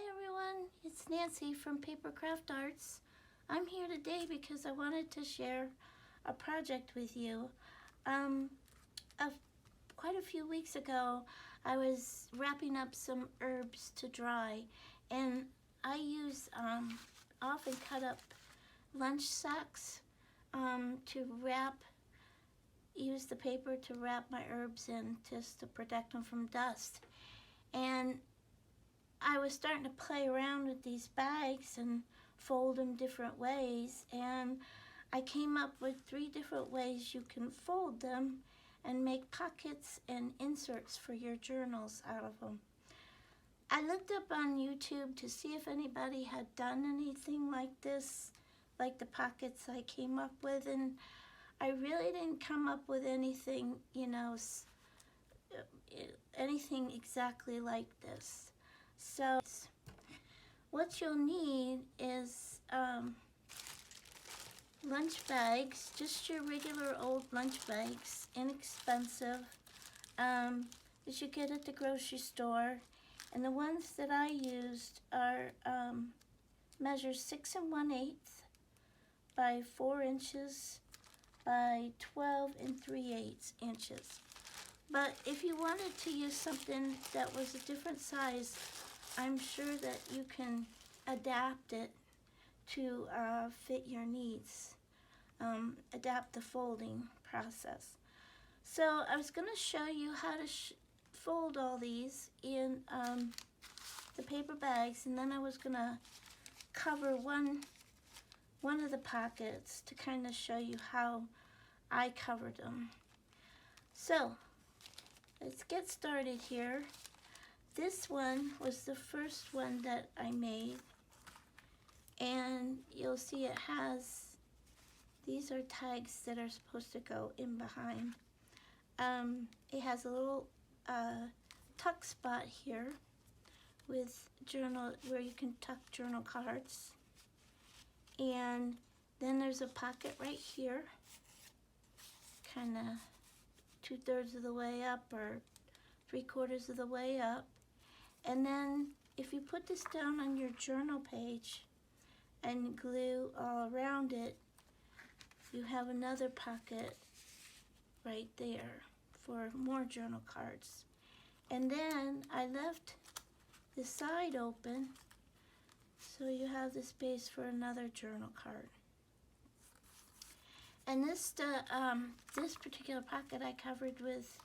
everyone, it's Nancy from Paper Craft Arts. I'm here today because I wanted to share a project with you. Quite a few weeks ago, I was wrapping up some herbs to dry, and I often cut up lunch sacks use the paper to wrap my herbs in just to protect them from dust. And I was starting to play around with these bags and fold them different ways, and I came up with 3 different ways you can fold them and make pockets and inserts for your journals out of them. I looked up on YouTube to see if anybody had done anything like this, like the pockets I came up with, and I really didn't come up with anything, anything exactly like this. So what you'll need is lunch bags, just your regular old lunch bags, inexpensive, that you get at the grocery store. And the ones that I used are measure 6 1/8 by 4 inches by 12 3/8 inches. But if you wanted to use something that was a different size, I'm sure that you can adapt it to fit your needs, adapt the folding process. So I was going to show you how to fold all these in the paper bags, and then I was going to cover one of the pockets to kind of show you how I covered them. So let's get started here. This one was the first one that I made, and you'll see it has, these are tags that are supposed to go in behind. It has a little tuck spot here with journal, where you can tuck journal cards. And then there's a pocket right here, kind of 2/3 of the way up or 3/4 of the way up. And then if you put this down on your journal page and glue all around it, you have another pocket right there for more journal cards. And then I left the side open so you have the space for another journal card. And this particular pocket I covered with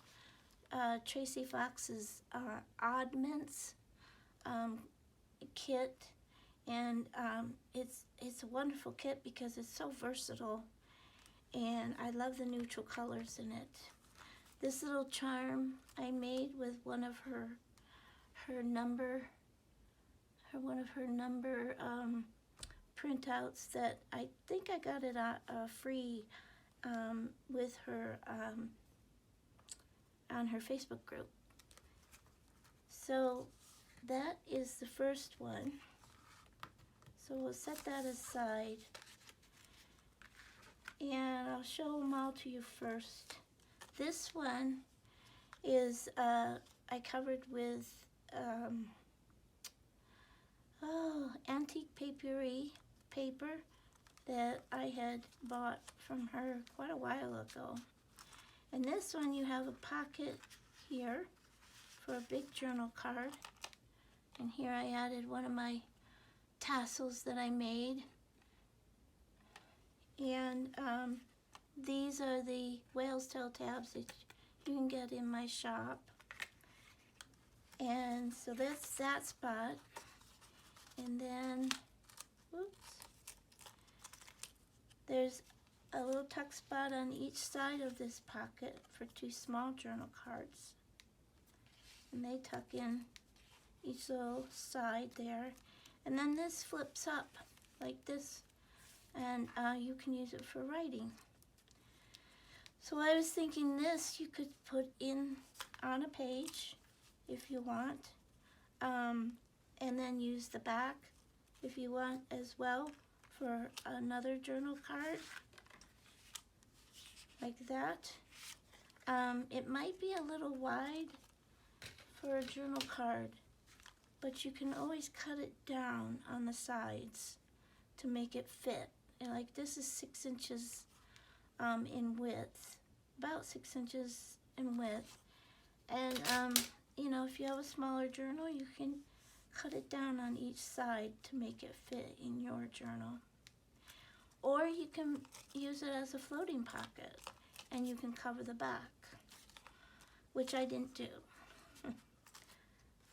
Tracie Fox's Oddments kit, and it's a wonderful kit because it's so versatile, and I love the neutral colors in it. This little charm I made with one of her number printouts that I think I got it free with her on her Facebook group. So that is the first one. So we'll set that aside, and I'll show them all to you first. This one is I covered with antique Paperie paper that I had bought from her quite a while ago. And this one, you have a pocket here for a big journal card. And here I added one of my tassels that I made. And these are the whale's tail tabs that you can get in my shop. And so that's that spot. And then, there's a little tuck spot on each side of this pocket for 2 small journal cards. And they tuck in each little side there. And then this flips up like this, and you can use it for writing. So I was thinking this you could put in on a page if you want, and then use the back if you want as well for another journal card, like that. It might be a little wide for a journal card, but you can always cut it down on the sides to make it fit. And like this is 6 inches in width, about 6 inches in width. And you know, if you have a smaller journal, you can cut it down on each side to make it fit in your journal. Or you can use it as a floating pocket and you can cover the back, which I didn't do.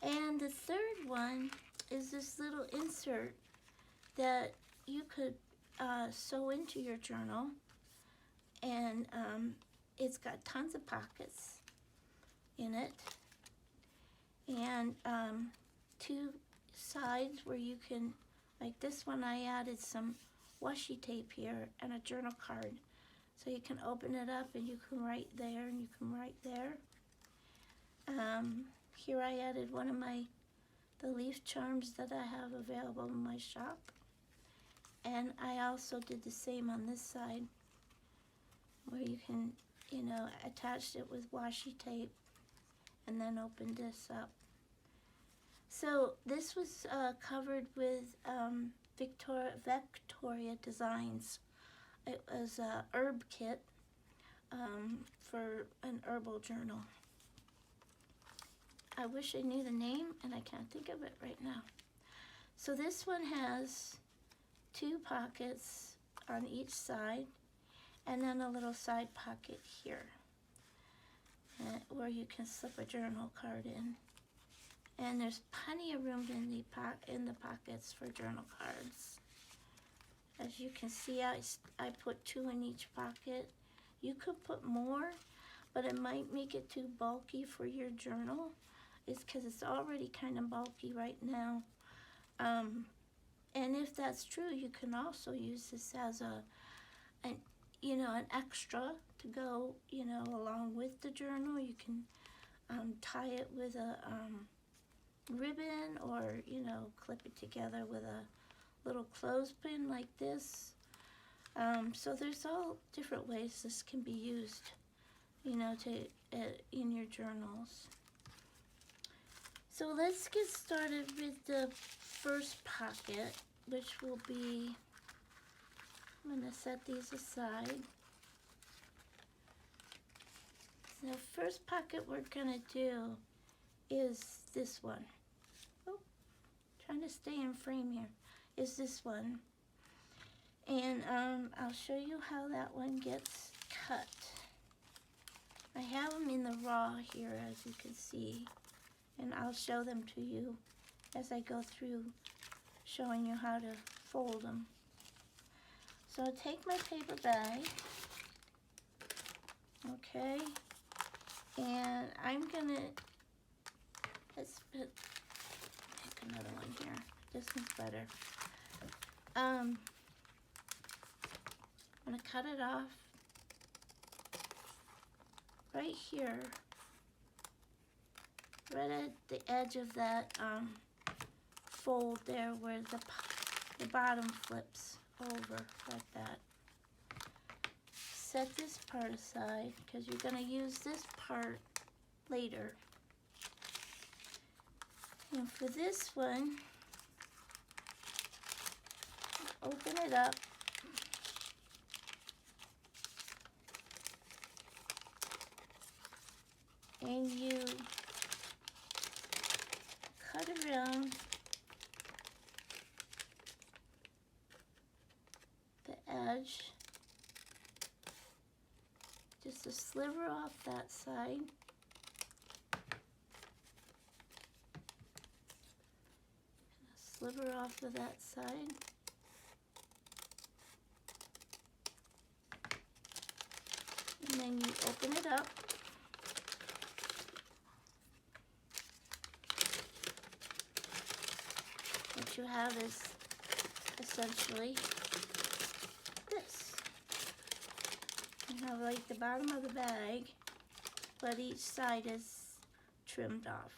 And the third one is this little insert that you could sew into your journal, and it's got tons of pockets in it, and 2 sides where you can, like this one I added some washi tape here and a journal card, so you can open it up and you can write there and you can write there. Here I added one of the leaf charms that I have available in my shop, and I also did the same on this side where you can, you know, attach it with washi tape and then open this up. So this was covered with Vectoria Designs. It was a herb kit for an herbal journal. I wish I knew the name and I can't think of it right now. So this one has 2 pockets on each side and then a little side pocket here where you can slip a journal card in. And there's plenty of room in the pockets for journal cards. As you can see, I put 2 in each pocket. You could put more, but it might make it too bulky for your journal. It's because it's already kind of bulky right now. And if that's true, you can also use this as an extra to go, you know, along with the journal. You can tie it with a ribbon, or, you know, clip it together with a little clothespin like this. So there's all different ways this can be used, you know, in your journals. So let's get started with the first pocket, which will be, I'm going to set these aside. So the first pocket we're going to do is this one. Oh, trying to stay in frame here. Is this one. And I'll show you how that one gets cut. I have them in the raw here, as you can see. And I'll show them to you as I go through showing you how to fold them. So I'll take my paper bag, okay, and I'm gonna, let's pick another one here. This one's better. I'm gonna cut it off right here, right at the edge of that fold there where the bottom flips over like that. Set this part aside because you're going to use this part later. And for this one, open it up. And you cut around the edge, just a sliver off that side, and a sliver off of that side, and then you open it up. What you have is essentially this. You have like the bottom of the bag, but each side is trimmed off.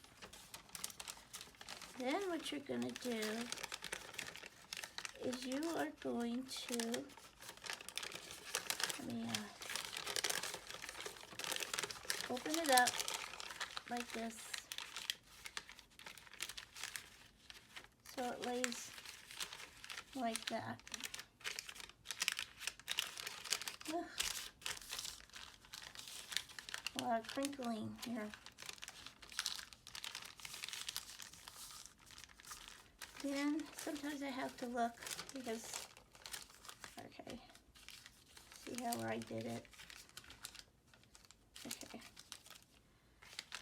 Then what you're going to do is you are going to, let me open it up like this. So it lays like that. Ugh. A lot of crinkling here. Then sometimes I have to look because, okay, see how I did it. Okay.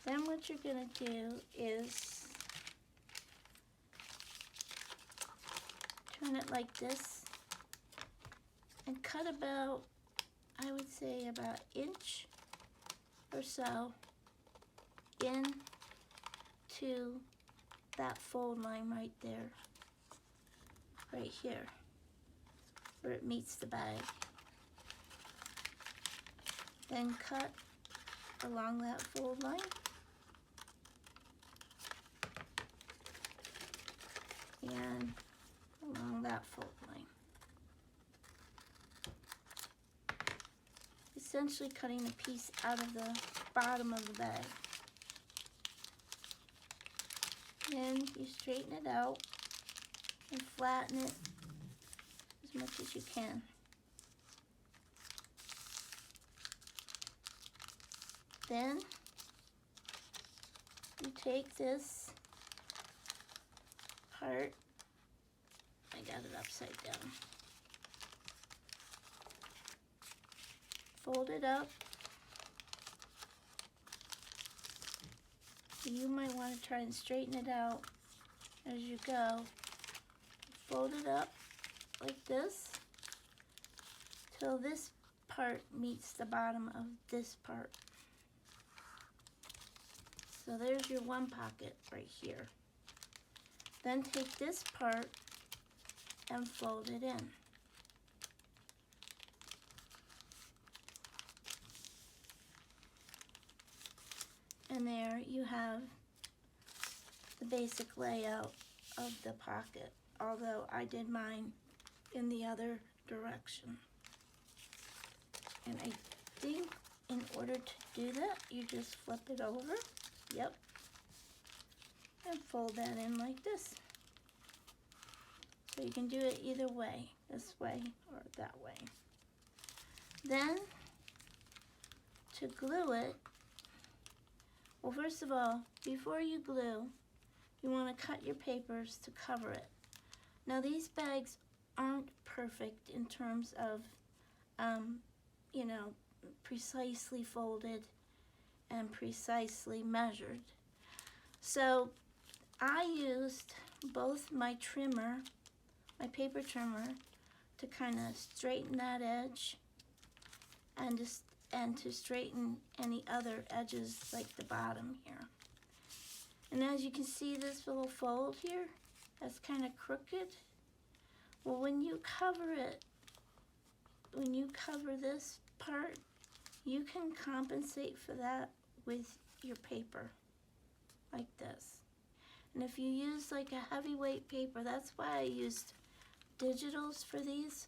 Then what you're going to do is turn it like this and cut about, I would say about an inch or so into that fold line right there, right here, where it meets the bag. Then cut along that fold line. And along that fold line. Essentially cutting a piece out of the bottom of the bag. Then you straighten it out and flatten it as much as you can. Then you take this part, I got it upside down, fold it up. You might want to try and straighten it out as you go. Fold it up like this till this part meets the bottom of this part. So there's your one pocket right here. Then take this part and fold it in. And there you have the basic layout of the pocket, although I did mine in the other direction. And I think in order to do that, you just flip it over, yep, and fold that in like this. So you can do it either way, this way or that way. Then, to glue it, well, first of all, before you glue, you want to cut your papers to cover it. Now, these bags aren't perfect in terms of, you know, precisely folded and precisely measured. So I used both my trimmer, my paper trimmer, to kind of straighten that edge and to straighten any other edges like the bottom here. And as you can see, this little fold here, that's kind of crooked. Well, when you cover it, when you cover this part, you can compensate for that with your paper, like this. And if you use like a heavyweight paper, that's why I used digitals for these,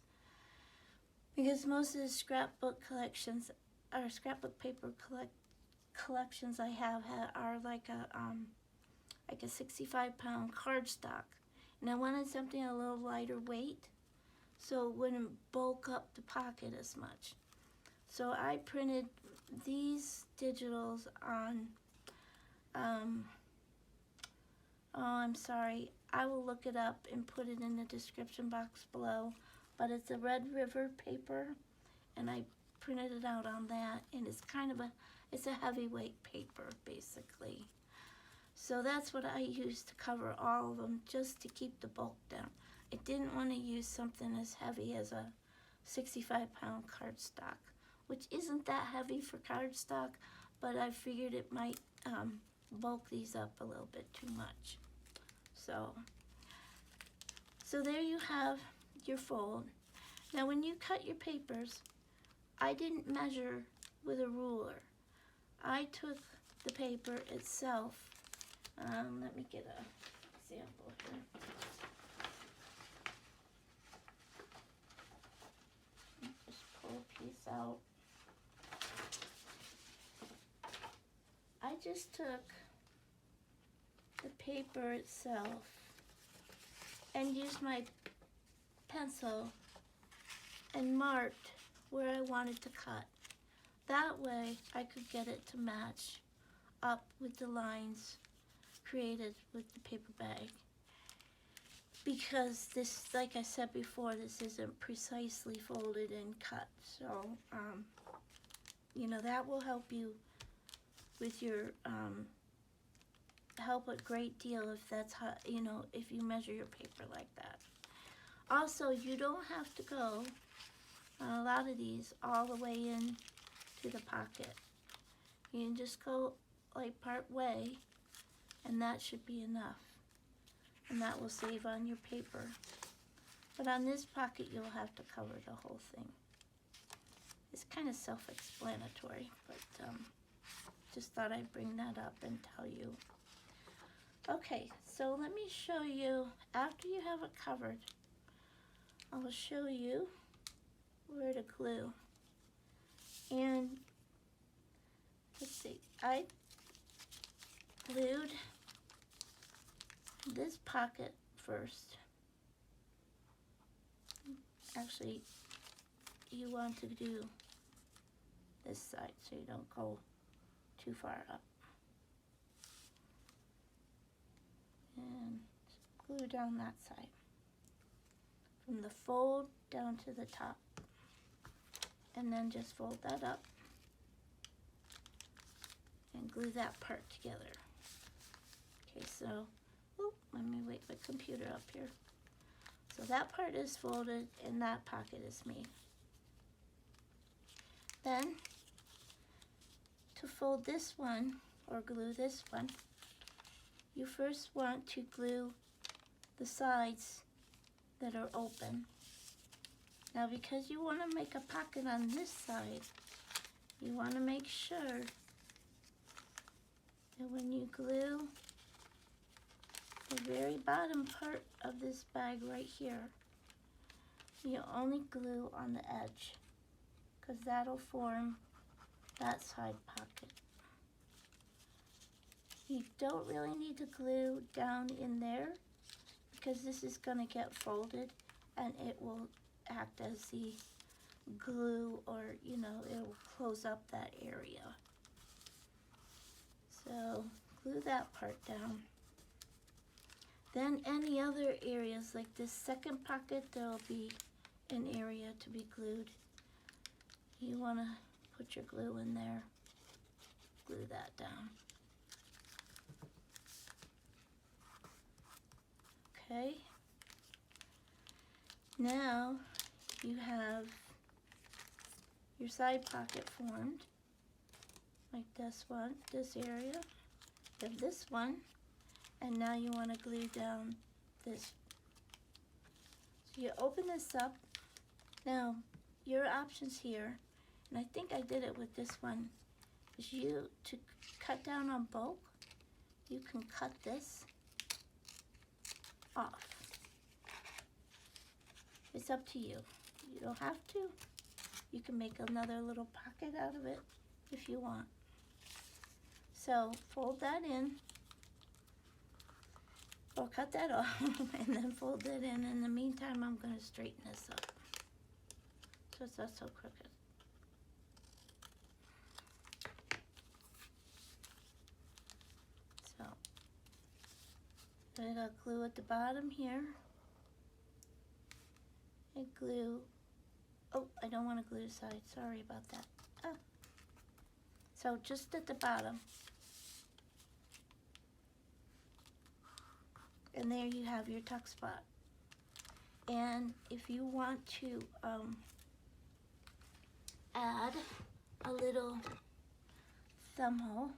because most of the scrapbook collections, or scrapbook paper collections I have are like a 65-pound cardstock. And I wanted something a little lighter weight, so it wouldn't bulk up the pocket as much. So I printed these digitals on, oh, I'm sorry, I will look it up and put it in the description box below, but it's a Red River paper, and I printed it out on that, and it's kind of it's a heavyweight paper, basically. So that's what I used to cover all of them, just to keep the bulk down. I didn't want to use something as heavy as a 65-pound cardstock, which isn't that heavy for cardstock, but I figured it might bulk these up a little bit too much. So there you have your fold. Now when you cut your papers, I didn't measure with a ruler. I took the paper itself. Let me get an example here. Just pull a piece out. I just took the paper itself and used my pencil and marked where I wanted to cut. That way I could get it to match up with the lines created with the paper bag. Because this, like I said before, this isn't precisely folded and cut. So, you know, that will help you with your, help a great deal if that's how, you know, if you measure your paper like that. Also, you don't have to go, on a lot of these, all the way in to the pocket. You can just go like part way, and that should be enough. And that will save on your paper. But on this pocket, you'll have to cover the whole thing. It's kind of self-explanatory, but just thought I'd bring that up and tell you. Okay, so let me show you, after you have it covered, I will show you where to glue. And let's see, I glued this pocket first. Actually, you want to do this side so you don't go too far up. And glue down that side. From the fold down to the top. And then just fold that up and glue that part together. Okay, so, let me wake my computer up here. So that part is folded and that pocket is made. Then, to fold this one, or glue this one, you first want to glue the sides that are open. Now, because you want to make a pocket on this side, you want to make sure that when you glue the very bottom part of this bag right here, you only glue on the edge, because that'll form that side pocket. You don't really need to glue down in there, because this is going to get folded and it will act as the glue, or you know, it will close up that area. So glue that part down. Then any other areas, like this second pocket, there will be an area to be glued. You want to put your glue in there, glue that down. Okay, now you have your side pocket formed, like this one, this area. You have this one, and now you want to glue down this. So you open this up. Now, your options here, and I think I did it with this one, is you, to cut down on bulk, you can cut this off. It's up to you. You don't have to. You can make another little pocket out of it if you want. So fold that in, or cut that off, and then fold it in. In the meantime, I'm going to straighten this up so it's not so crooked. So I got glue at the bottom here. I glue, oh, I don't want to glue the side, sorry about that. Oh. So just at the bottom. And there you have your tuck spot. And if you want to add a little thumb hole,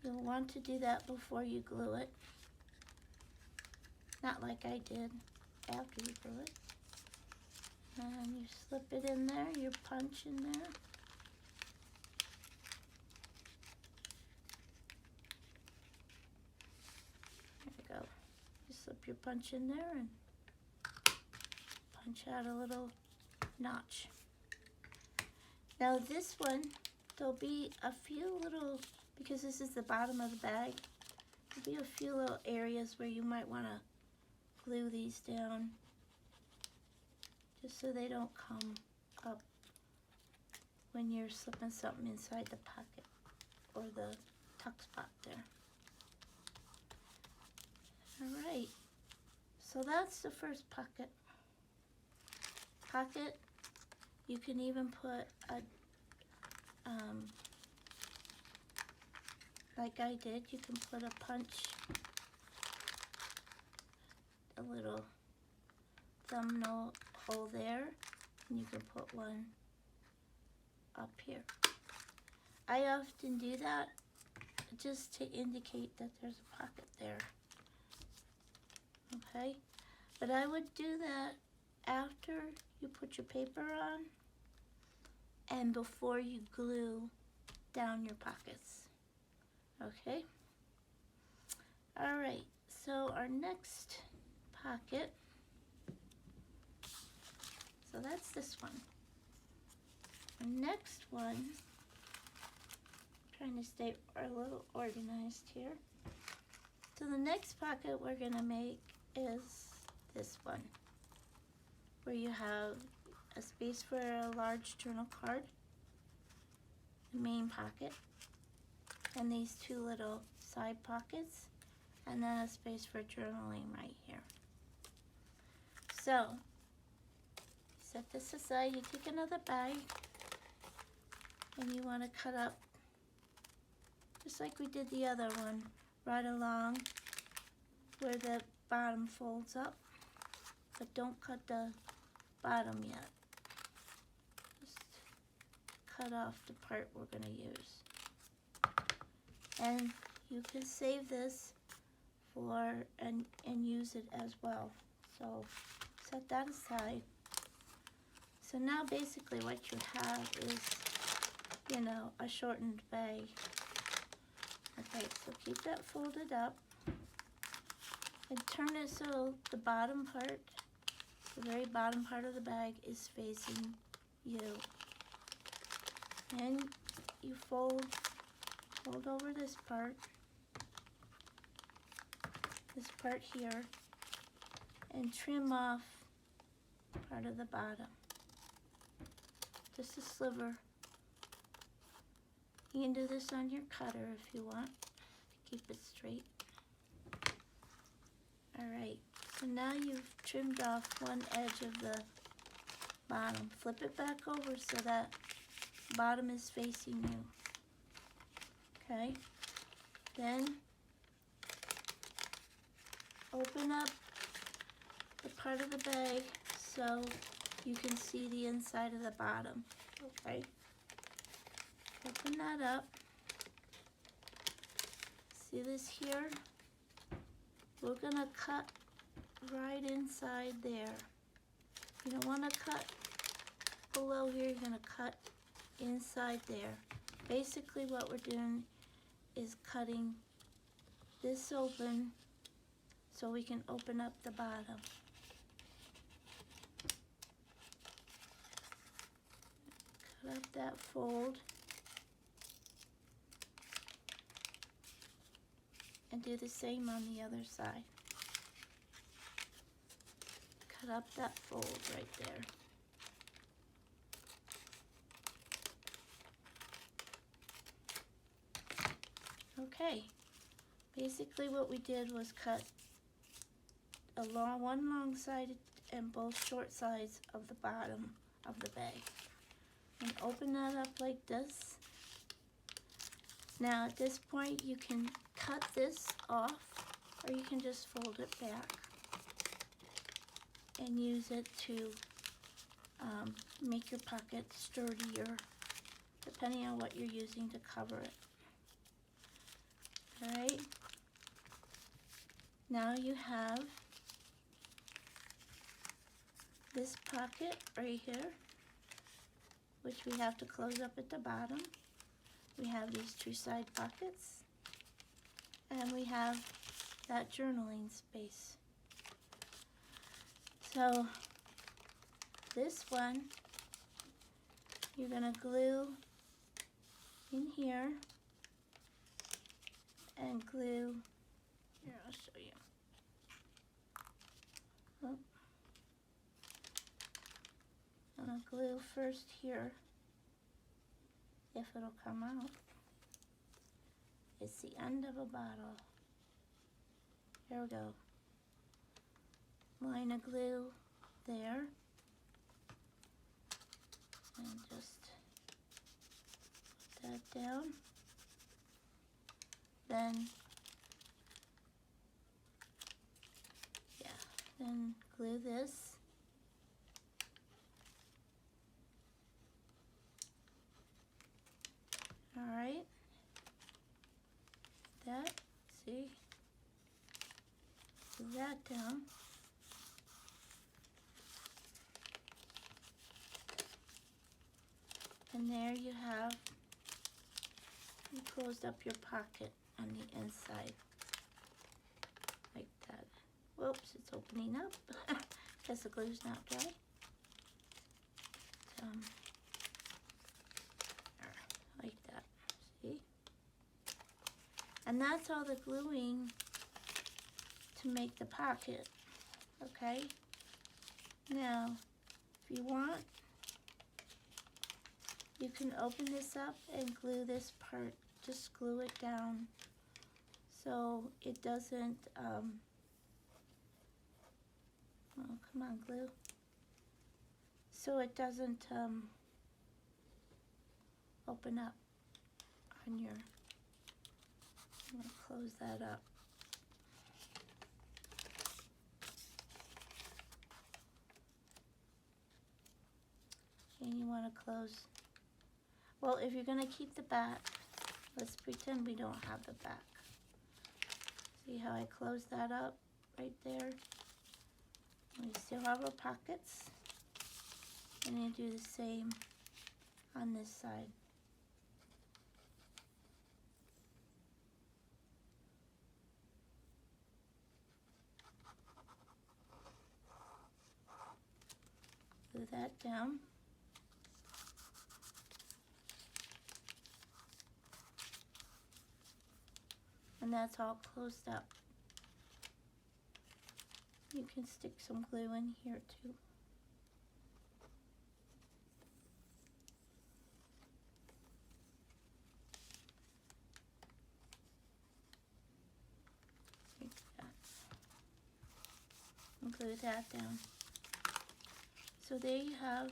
you'll want to do that before you glue it. Not like I did after you glue it. And you slip it in there, your punch in there. There you go. You slip your punch in there and punch out a little notch. Now this one, there'll be a few little, because this is the bottom of the bag, there'll be a few little areas where you might want to glue these down just so they don't come up when you're slipping something inside the pocket or the tuck spot there. Alright, so that's the first pocket. You can even put a, like I did, you can put a punch, a little thumbnail hole there, and you can put one up here. I often do that just to indicate that there's a pocket there. Okay, but I would do that after you put your paper on and before you glue down your pockets. Okay, all right, so our next pocket, so that's this one. Our next one, trying to stay a little organized here. So the next pocket we're gonna make is this one, where you have a space for a large journal card, the main pocket, and these two little side pockets, and then a space for journaling right here. So, set this aside, you take another bag, and you want to cut up, just like we did the other one, right along where the bottom folds up, but don't cut the bottom yet. Just cut off the part we're going to use. And you can save this for and use it as well. So set that aside. So now basically what you have is, you know, a shortened bag. Okay, so keep that folded up and turn it so the bottom part, the very bottom part of the bag is facing you. And you fold over this part here, and trim off part of the bottom. Just a sliver. You can do this on your cutter if you want to keep it straight. Alright, so now you've trimmed off one edge of the bottom. Flip it back over so that bottom is facing you. Okay, then open up the part of the bag so you can see the inside of the bottom. Okay, open that up. See this here? We're gonna cut right inside there. You don't want to cut below here, you're gonna cut inside there. Basically what we're doing is cutting this open so we can open up the bottom. Cut up that fold and do the same on the other side. Cut up that fold right there. Okay, basically what we did was cut one long side and both short sides of the bottom of the bag. And open that up like this. Now at this point you can cut this off, or you can just fold it back and use it to make your pocket sturdier, depending on what you're using to cover it. Alright, now you have this pocket right here, which we have to close up at the bottom. We have these two side pockets, and we have that journaling space. So this one, you're gonna glue in here and glue, here I'll show you. gonna glue first here, if it'll come out. It's the end of a bottle. Here we go. Line of glue there. And just put that down. Then, then glue this. All right. That, see? Glue that down. And there you have, you closed up your pocket on the inside, like that. Whoops, it's opening up, because the glue's not dry. Like that, see? And that's all the gluing to make the pocket, okay? Now, if you want, you can open this up and glue this part. Just glue it down so it doesn't, oh, come on, glue. So it doesn't open up on your, I'm gonna close that up. And you wanna close, well, if you're gonna keep the back, let's pretend we don't have the back. See how I close that up right there? We still have our pockets. And you do the same on this side. Glue that down. And that's all closed up. You can stick some glue in here too. Like that. And glue that down. So there you have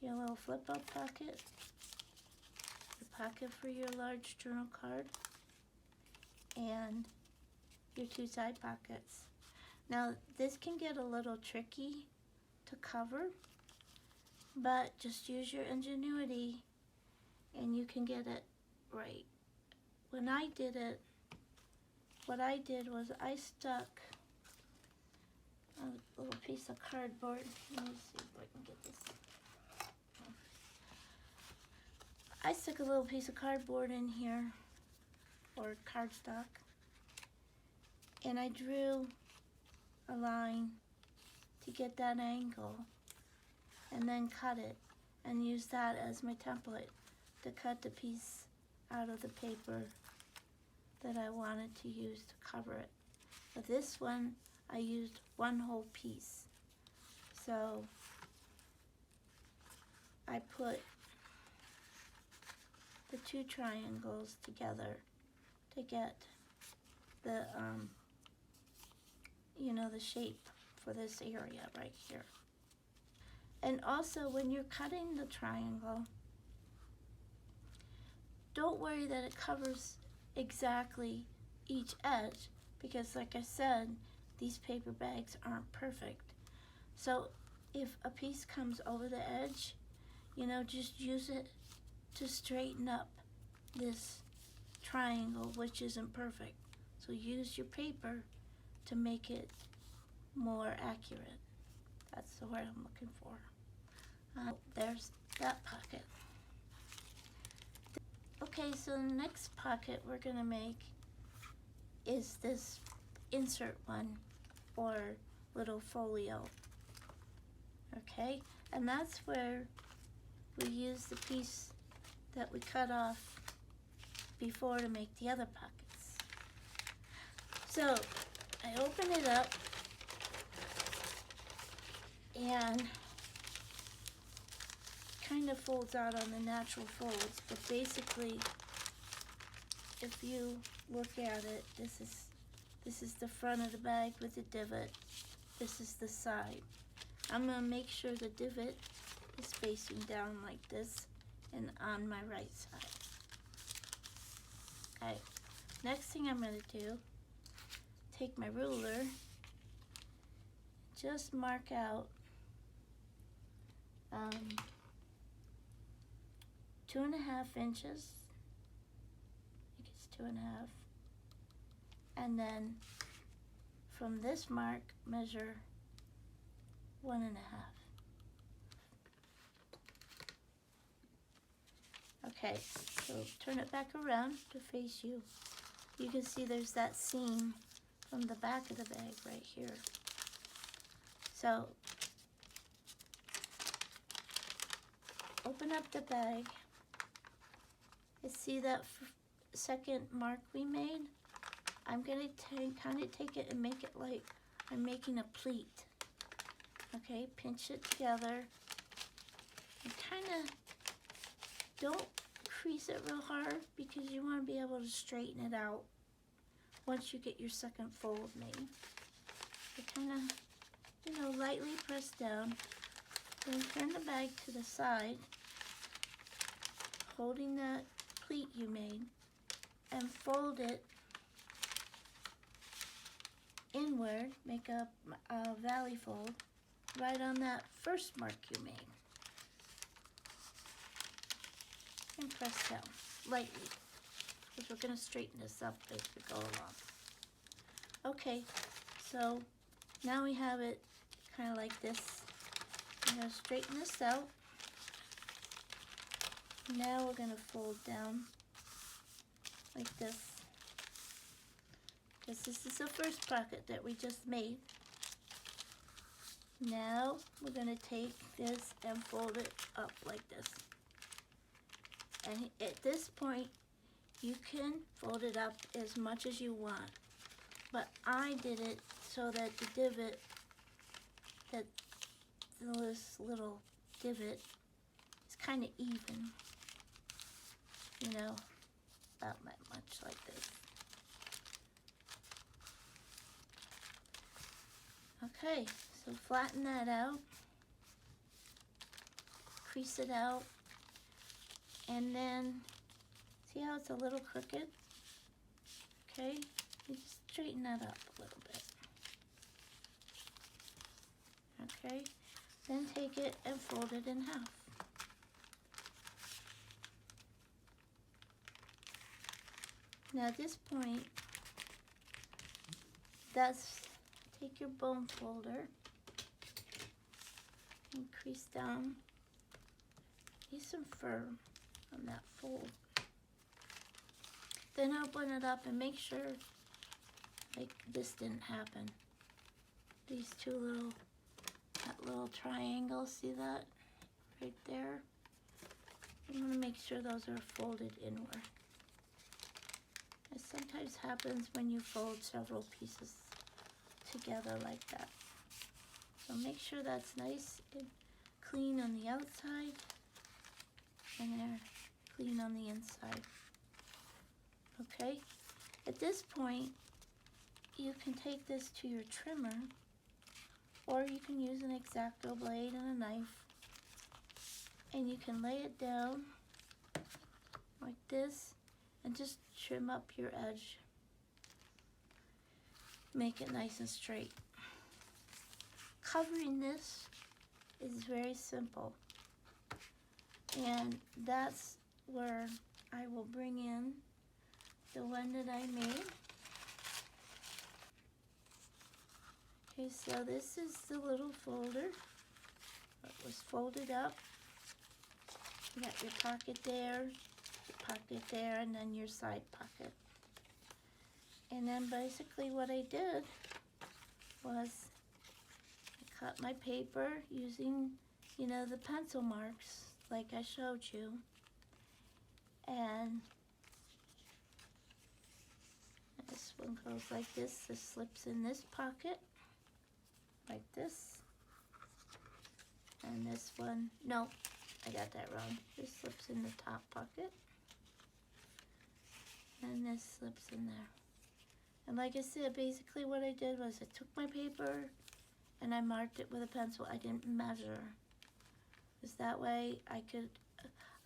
your little flip-up pocket, the pocket for your large journal card, and your two side pockets. Now this can get a little tricky to cover, but just use your ingenuity and you can get it right. When I did it, what I did was I stuck a little piece of cardboard. Let me see if I can get this. I stuck a little piece of cardboard in here, or cardstock, and I drew a line to get that angle, and then cut it and use that as my template to cut the piece out of the paper that I wanted to use to cover it. But this one I used one whole piece, so I put the two triangles together to get the you know, the shape for this area right here. And also when you're cutting the triangle, don't worry that it covers exactly each edge, because like I said, these paper bags aren't perfect. So if a piece comes over the edge, you know, just use it to straighten up this triangle, which isn't perfect. So use your paper to make it more accurate. That's the word I'm looking for. There's that pocket. Okay, so the next pocket we're gonna make is this insert one, or little folio. Okay, and that's where we use the piece that we cut off before to make the other pockets. So I open it up and kind of folds out on the natural folds, but basically, if you look at it, this is the front of the bag with the divot. This is the side. I'm going to make sure the divot is facing down like this and on my right side. Okay, next thing I'm going to do, take my ruler, just mark out 2.5 inches. I think it's 2.5. And then from this mark, measure 1.5. Okay, so turn it back around to face you. You can see there's that seam from the back of the bag right here. So open up the bag and see that second mark we made? I'm going to kind of take it and make it like I'm making a pleat. Okay, pinch it together and kind of don't crease it real hard because you want to be able to straighten it out once you get your second fold made. So kind of, lightly press down. Then turn the bag to the side, holding that pleat you made, and fold it inward, make a valley fold right on that first mark you made. And press down lightly, because we're going to straighten this up as we go along. Okay, so now we have it kind of like this. I'm going to straighten this out. Now we're going to fold down like this. This is the first pocket that we just made. Now we're going to take this and fold it up like this. And at this point, you can fold it up as much as you want. But I did it so that the divot, that this little divot is kind of even. About that much like this. Okay, so flatten that out, crease it out, and then see how it's a little crooked? Okay, you just straighten that up a little bit. Okay, then take it and fold it in half. Now at this point, take your bone folder and crease down. Need some fur on that fold. Then open it up and make sure like this didn't happen. These two that little triangle, see that right there? You want to make sure those are folded inward. It sometimes happens when you fold several pieces together like that. So make sure that's nice and clean on the outside and they're clean on the inside. Okay, at this point you can take this to your trimmer, or you can use an X-Acto blade and a knife, and you can lay it down like this and just trim up your edge. Make it nice and straight. Covering this is very simple, and that's where I will bring in the one that I made. Okay, so this is the little folder that was folded up. You got your pocket there, and then your side pocket. And then basically what I did was I cut my paper using, the pencil marks like I showed you. And this one goes like this. This slips in this pocket like this. And this one, no, I got that wrong. This slips in the top pocket. And this slips in there. And like I said, basically what I did was I took my paper and I marked it with a pencil. I didn't measure. Because that way I could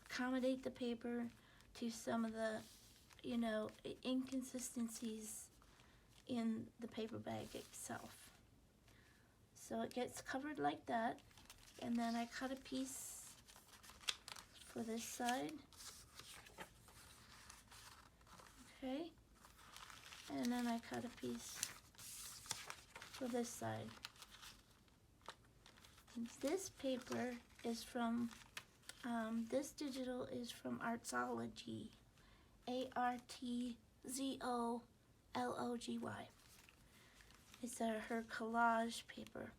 accommodate the paper to some of the, you know, inconsistencies in the paper bag itself. So it gets covered like that. And then I cut a piece for this side. Okay. And then I cut a piece for this side. And this paper is from, this digital is from Artzology. Artzology. It's her collage paper.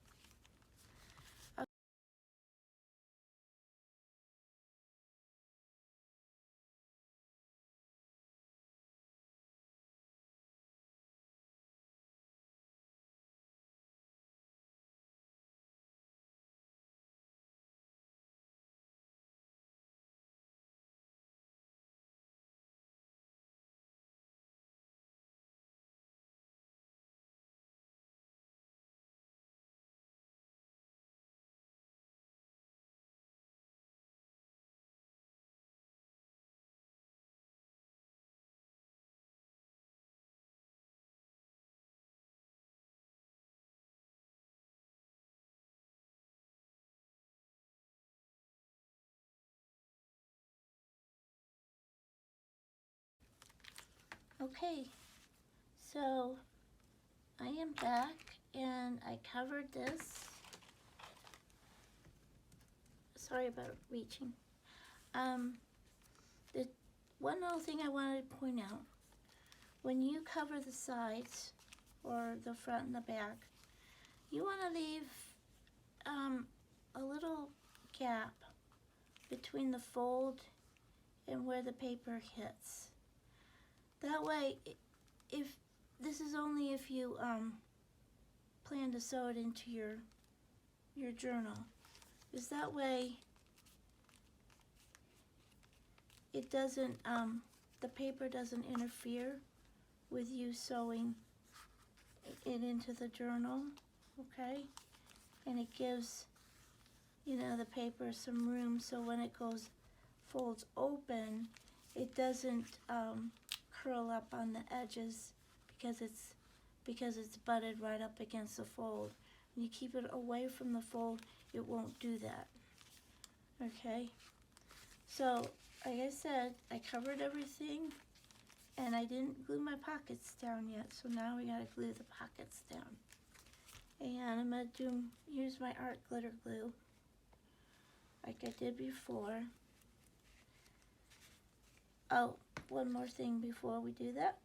Okay, so I am back and I covered this. Sorry about reaching. The one little thing I wanted to point out, when you cover the sides or the front and the back, you want to leave a little gap between the fold and where the paper hits. That way, if this is only if you plan to sew it into your journal, because that way it doesn't the paper doesn't interfere with you sewing it into the journal, okay? And it gives, you know, the paper some room so when it folds open, it doesn't curl up on the edges because it's butted right up against the fold. When you keep it away from the fold, it won't do that. Okay? So, like I said, I covered everything and I didn't glue my pockets down yet, so now we gotta glue the pockets down. And I'm gonna use my art glitter glue like I did before. Oh, one more thing before we do that.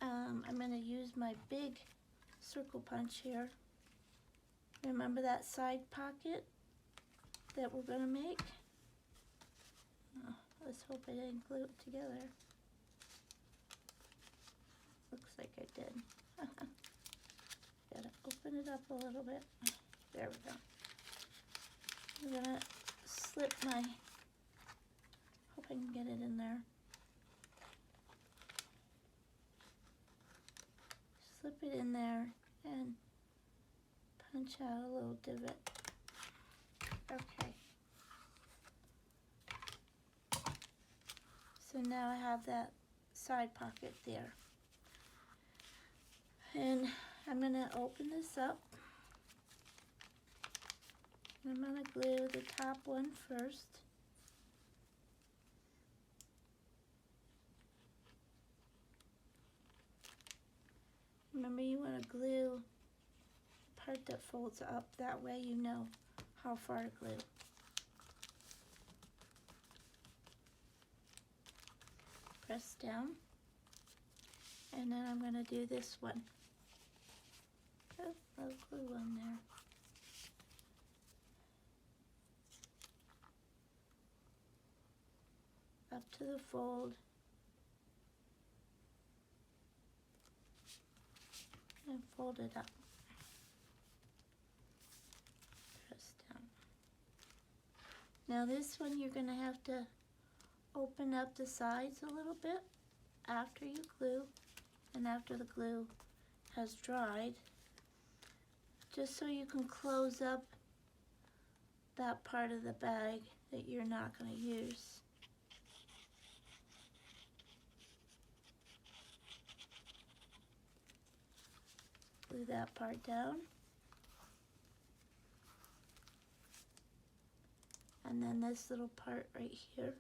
I'm going to use my big circle punch here. Remember that side pocket that we're going to make? Oh, let's hope I didn't glue it together. Looks like I did. Gotta open it up a little bit. There we go. I'm going to slip my... Hope I can get it in there. Slip it in there and punch out a little divot. Okay. So now I have that side pocket there. And I'm going to open this up. I'm going to glue the top one first. Remember, you want to glue the part that folds up. That way you know how far to glue. Press down. And then I'm going to do this one. Oh, I'll glue one there. Up to the fold. And fold it up. Press down. Now this one you're going to have to open up the sides a little bit after you glue and after the glue has dried, just so you can close up that part of the bag that you're not going to use. Glue that part down. And then this little part right here.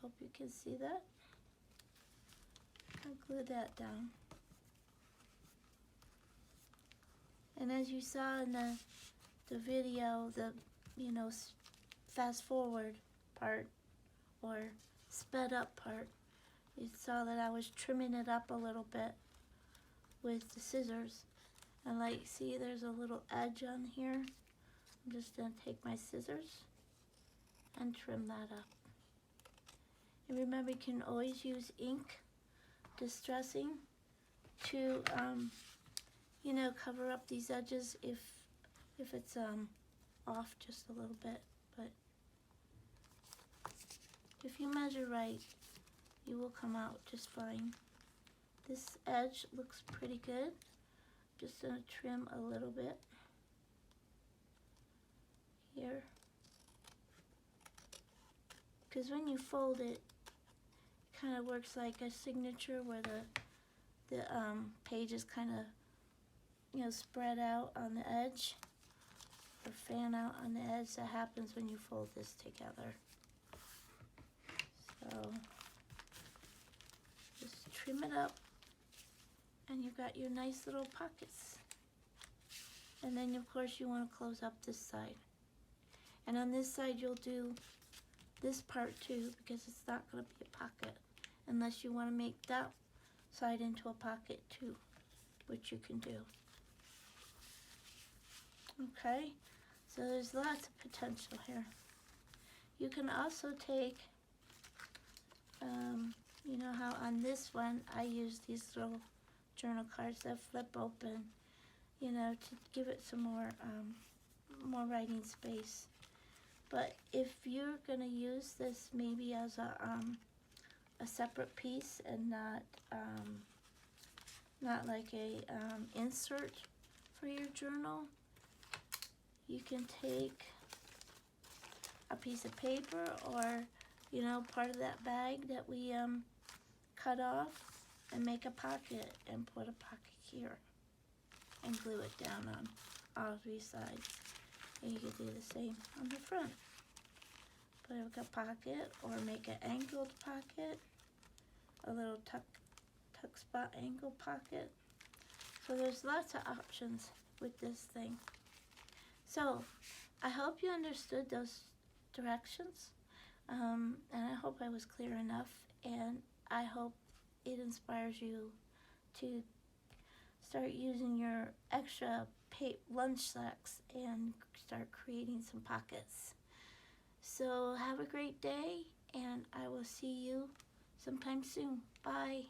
Hope you can see that. I'll glue that down. And as you saw in the video, the fast forward part or sped up part, you saw that I was trimming it up a little bit with the scissors. And like, see, there's a little edge on here. I'm just going to take my scissors and trim that up. And remember, you can always use ink distressing to cover up these edges if it's off just a little bit. But if you measure right, you will come out just fine. This edge looks pretty good. Just gonna trim a little bit here, because when you fold it, kind of works like a signature where the pages kind of spread out on the edge or fan out on the edge. That happens when you fold this together. So just trim it up and you've got your nice little pockets. And then of course you want to close up this side. And on this side you'll do this part too, because it's not going to be a pocket unless you want to make that side into a pocket too, which you can do. Okay, so there's lots of potential here. You can also take, you know how on this one I use these little journal cards that flip open, to give it some more writing space. But if you're going to use this maybe as a separate piece and not like a insert for your journal, you can take a piece of paper or part of that bag that we cut off and make a pocket and put a pocket here and glue it down on all three sides. And you can do the same on the front. Put a pocket or make an angled pocket, a little tuck spot angle pocket. So there's lots of options with this thing. So I hope you understood those directions, and I hope I was clear enough, and I hope it inspires you to start using your extra lunch sacks and start creating some pockets. So have a great day, and I will see you sometime soon. Bye.